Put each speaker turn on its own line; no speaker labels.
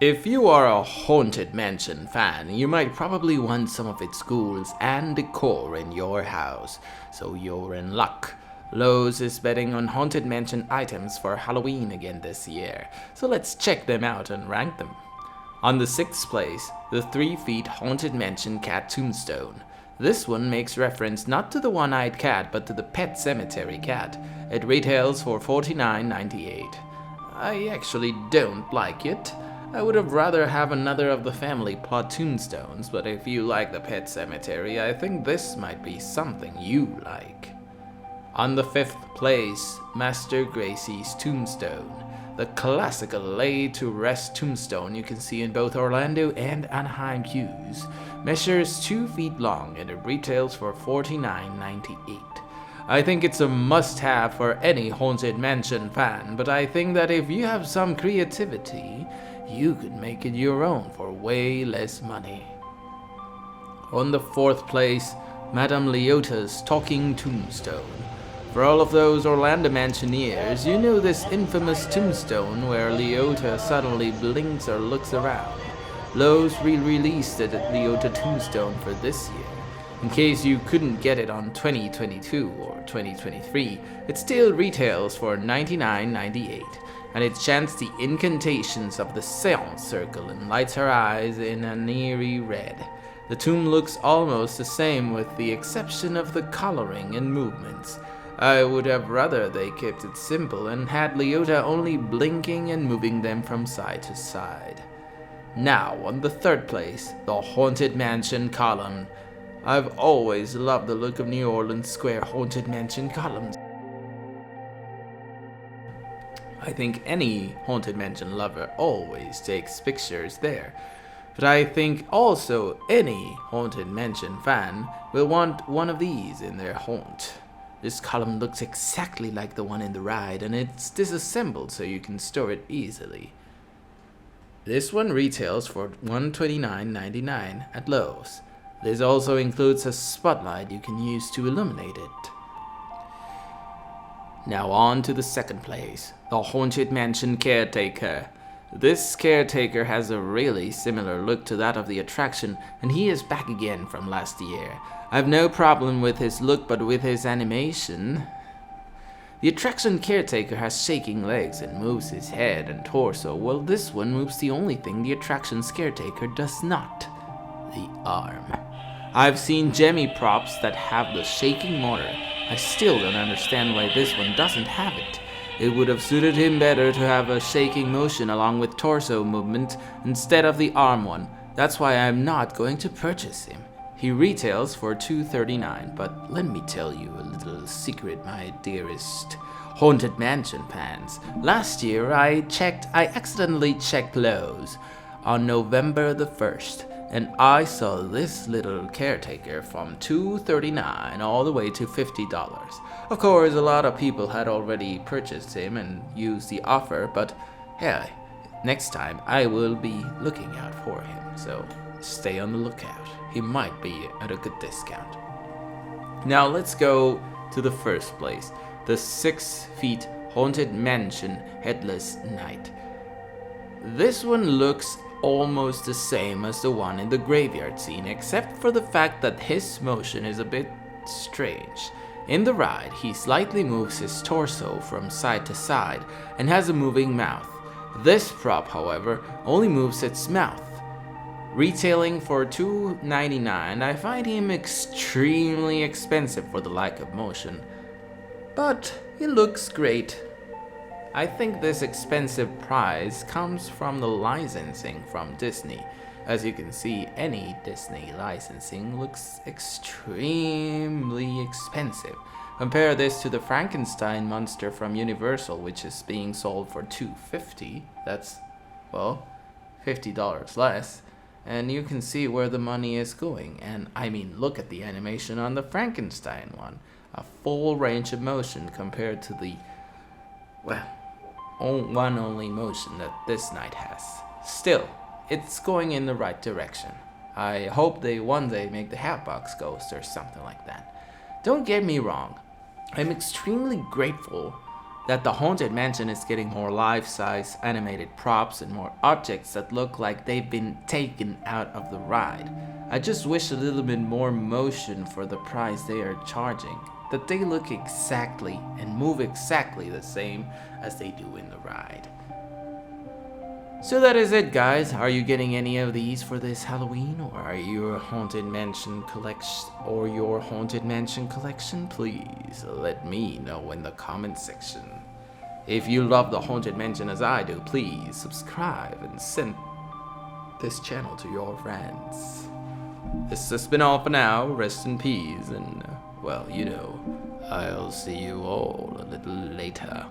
If you are a Haunted Mansion fan, you might probably want some of its ghouls and decor in your house, so you're in luck. Lowe's is betting on Haunted Mansion items for Halloween again this year, so let's check them out and rank them. On the 6th place, the 3-feet Haunted Mansion cat tombstone. This one makes reference not to the one-eyed cat but to the Pet Cemetery cat. It retails for $49.98. I actually don't like it. I would have rather have another of the family plot tombstones, but if you like the Pet Cemetery, I think this might be something you like. On the 5th place, Master Gracie's tombstone. The classical lay-to-rest tombstone you can see in both Orlando and Anaheim queues measures 2 feet long and it retails for $49.98. I think it's a must-have for any Haunted Mansion fan, but I think that if you have some creativity, you could make it your own for way less money. On the 4th place, Madame Leota's talking tombstone. For all of those Orlando Mansioneers, you know this infamous tombstone where Leota suddenly blinks or looks around. Lowe's re-released the Leota tombstone for this year. In case you couldn't get it on 2022 or 2023, it still retails for $99.98, and it chants the incantations of the Seance Circle and lights her eyes in an eerie red. The tomb looks almost the same with the exception of the coloring and movements. I would have rather they kept it simple and had Leota only blinking and moving them from side to side. Now, on the 3rd place, the Haunted Mansion column. I've always loved the look of New Orleans Square Haunted Mansion columns. I think any Haunted Mansion lover always takes pictures there. But I think also any Haunted Mansion fan will want one of these in their haunt. This column looks exactly like the one in the ride, and it's disassembled so you can store it easily. This one retails for $129.99 at Lowe's. This also includes a spotlight you can use to illuminate it. Now on to the 2nd place, the Haunted Mansion Caretaker. This caretaker has a really similar look to that of the attraction, and he is back again from last year. I have no problem with his look, but with his animation. The attraction caretaker has shaking legs and moves his head and torso, while this one moves the only thing the attraction's caretaker does not: the arm. I've seen Jemmy props that have the shaking motor. I still don't understand why this one doesn't have it. It would have suited him better to have a shaking motion along with torso movement instead of the arm one. That's why I'm not going to purchase him. He retails for $239, but let me tell you a little secret, my dearest Haunted Mansion fans. Last year I accidentally checked Lowe's on November the 1st, and I saw this little caretaker from $239 all the way to $50. Of course, a lot of people had already purchased him and used the offer, but hey, next time I will be looking out for him, so stay on the lookout. He might be at a good discount. Now let's go to the 1st place, the 6-feet Haunted Mansion Headless Knight. This one looks almost the same as the one in the graveyard scene, except for the fact that his motion is a bit strange. In the ride, he slightly moves his torso from side to side and has a moving mouth. This prop, however, only moves its mouth. Retailing for $299, I find him extremely expensive for the lack of motion. But he looks great. I think this expensive price comes from the licensing from Disney. As you can see, any Disney licensing looks extremely expensive. Compare this to the Frankenstein monster from Universal, which is being sold for $250. That's, well, $50 less. And you can see where the money is going. And I mean, look at the animation on the Frankenstein one. A full range of motion compared to the, well, one only motion that this knight has. Still, it's going in the right direction. I hope they one day make the Hatbox Ghost or something like that. Don't get me wrong, I'm extremely grateful that the Haunted Mansion is getting more life-size animated props and more objects that look like they've been taken out of the ride. I just wish a little bit more motion for the price they are charging, that they look exactly and move exactly the same as they do in the ride. So that is it, guys. Are you getting any of these for this Halloween, or are you a Haunted Mansion collection? Please let me know in the comment section. If you love the Haunted Mansion as I do, please subscribe and send this channel to your friends. This has been all for now. Rest in peace, and well, I'll see you all a little later.